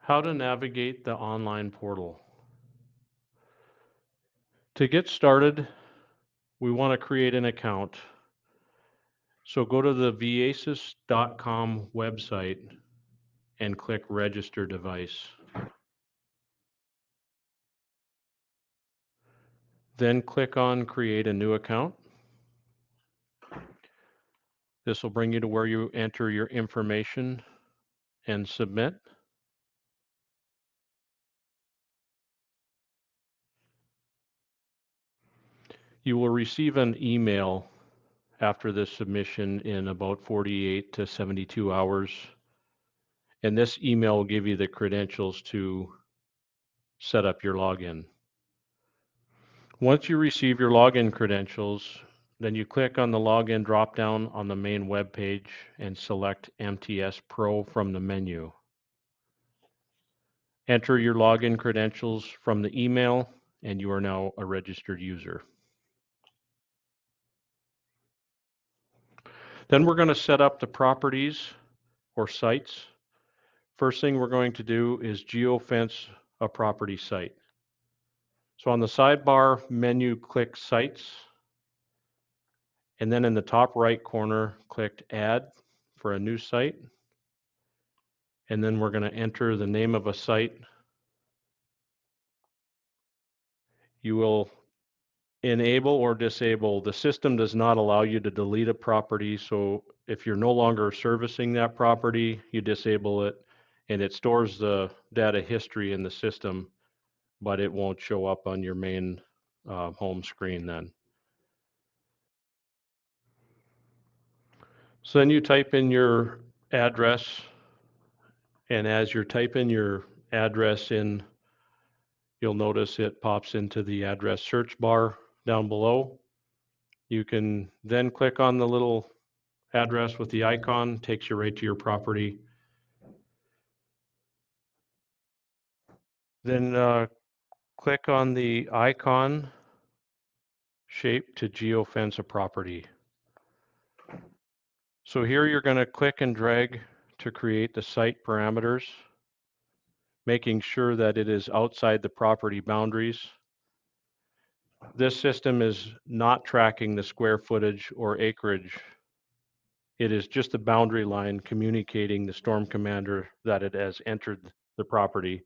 How to navigate the online portal. To get started, we want to create an account. So go to the viasis.com website and click register device. Then click on create a new account. This will bring you to where you enter your information and submit. You will receive an email after this submission in about 48 to 72 hours. And this email will give you the credentials to set up your login. Once you receive your login credentials, then you click on the login dropdown on the main web page and select MTS Pro from the menu. Enter your login credentials from the email, and you are now a registered user. Then we're going to set up the properties or sites. First thing we're going to do is geofence a property site. So on the sidebar menu, click Sites, and then in the top right corner, click Add for a new site. And then we're going to enter the name of a site. You will enable or disable. The system does not allow you to delete a property, so if you're no longer servicing that property, you disable it, and it stores the data history in the system, but it won't show up on your main home screen then. So then you type in your address, and as you're typing your address in, you'll notice it pops into the address search bar down below. You can then click on the little address with the icon, takes you right to your property. Then click on the icon shape to geofence a property. So here you're going to click and drag to create the site parameters, making sure that it is outside the property boundaries. This system is not tracking the square footage or acreage. It is just the boundary line communicating the storm commander that it has entered the property.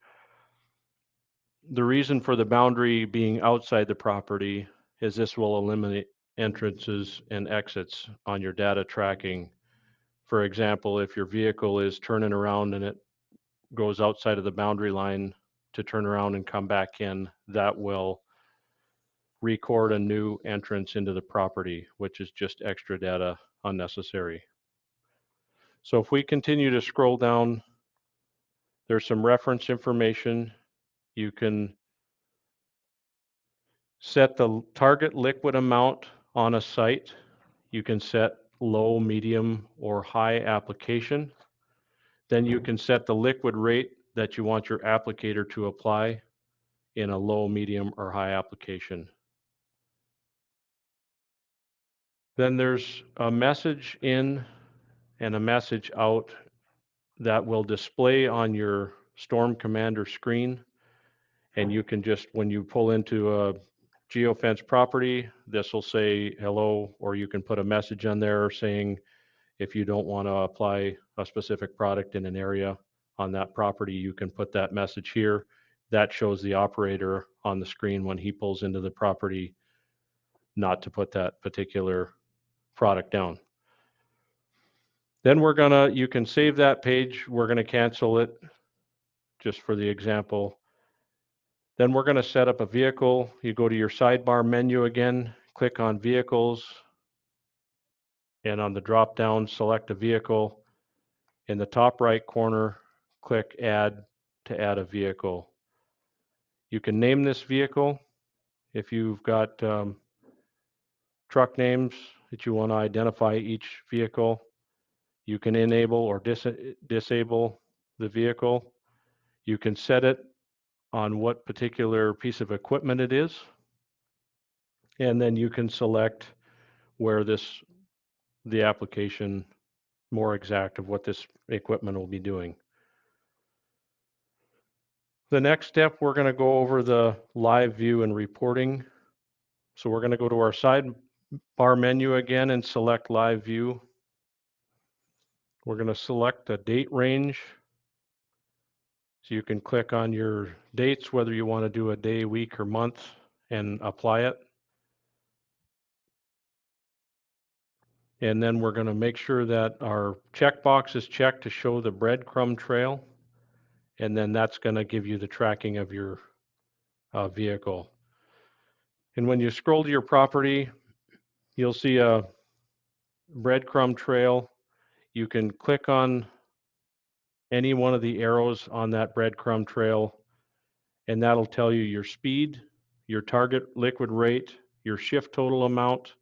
The reason for the boundary being outside the property is this will eliminate entrances and exits on your data tracking. For example, if your vehicle is turning around and it goes outside of the boundary line to turn around and come back in, that will record a new entrance into the property, which is just extra data unnecessary. So if we continue to scroll down, there's some reference information. You can set the target liquid amount on a site. You can set low, medium, or high application. Then you can set the liquid rate that you want your applicator to apply in a low, medium, or high application. Then there's a message in and a message out that will display on your Storm Commander screen. And you can just, when you pull into a geofence property, this will say hello, or you can put a message on there saying if you don't want to apply a specific product in an area on that property, you can put that message here. That shows the operator on the screen when he pulls into the property not to put that particular product down. Then you can save that page. We're gonna cancel it just for the example. Then we're gonna set up a vehicle. You go to your sidebar menu again, click on vehicles, and on the drop down, select a vehicle. In the top right corner, click add to add a vehicle. You can name this vehicle if you've got truck names that you want to identify each vehicle. You can enable or disable the vehicle. You can set it on what particular piece of equipment it is. And then you can select where the application more exact of what this equipment will be doing. The next step, we're going to go over the live view and reporting. So we're going to go to our sidebar menu again and select live view. We're going to select a date range. So you can click on your dates, whether you want to do a day, week, or month, and apply it. And then we're going to make sure that our checkbox is checked to show the breadcrumb trail. And then that's going to give you the tracking of your vehicle. And when you scroll to your property, you'll see a breadcrumb trail. You can click on any one of the arrows on that breadcrumb trail, and that'll tell you your speed, your target liquid rate, your shift total amount,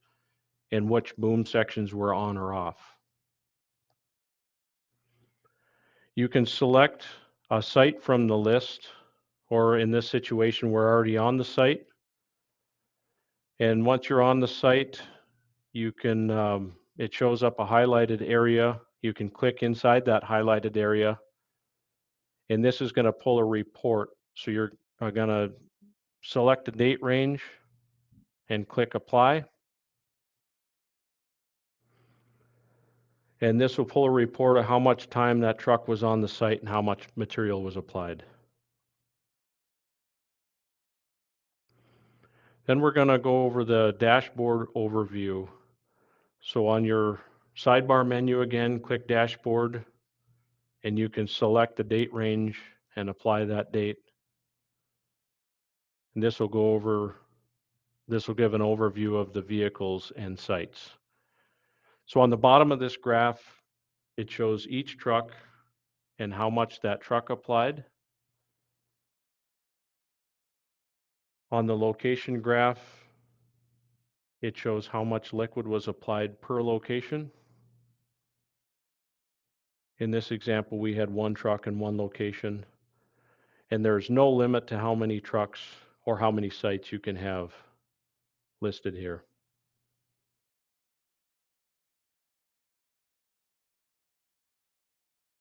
and which boom sections were on or off. You can select a site from the list, or in this situation, we're already on the site. And once you're on the site, you can, it shows up a highlighted area. You can click inside that highlighted area, and this is going to pull a report. So you're going to select the date range and click apply. And this will pull a report of how much time that truck was on the site and how much material was applied. Then we're going to go over the dashboard overview. So on your sidebar menu again, click dashboard, and you can select the date range and apply that date. And this will go over, this will give an overview of the vehicles and sites. So on the bottom of this graph, it shows each truck and how much that truck applied. On the location graph, it shows how much liquid was applied per location. In this example, we had one truck in one location, and there's no limit to how many trucks or how many sites you can have listed here.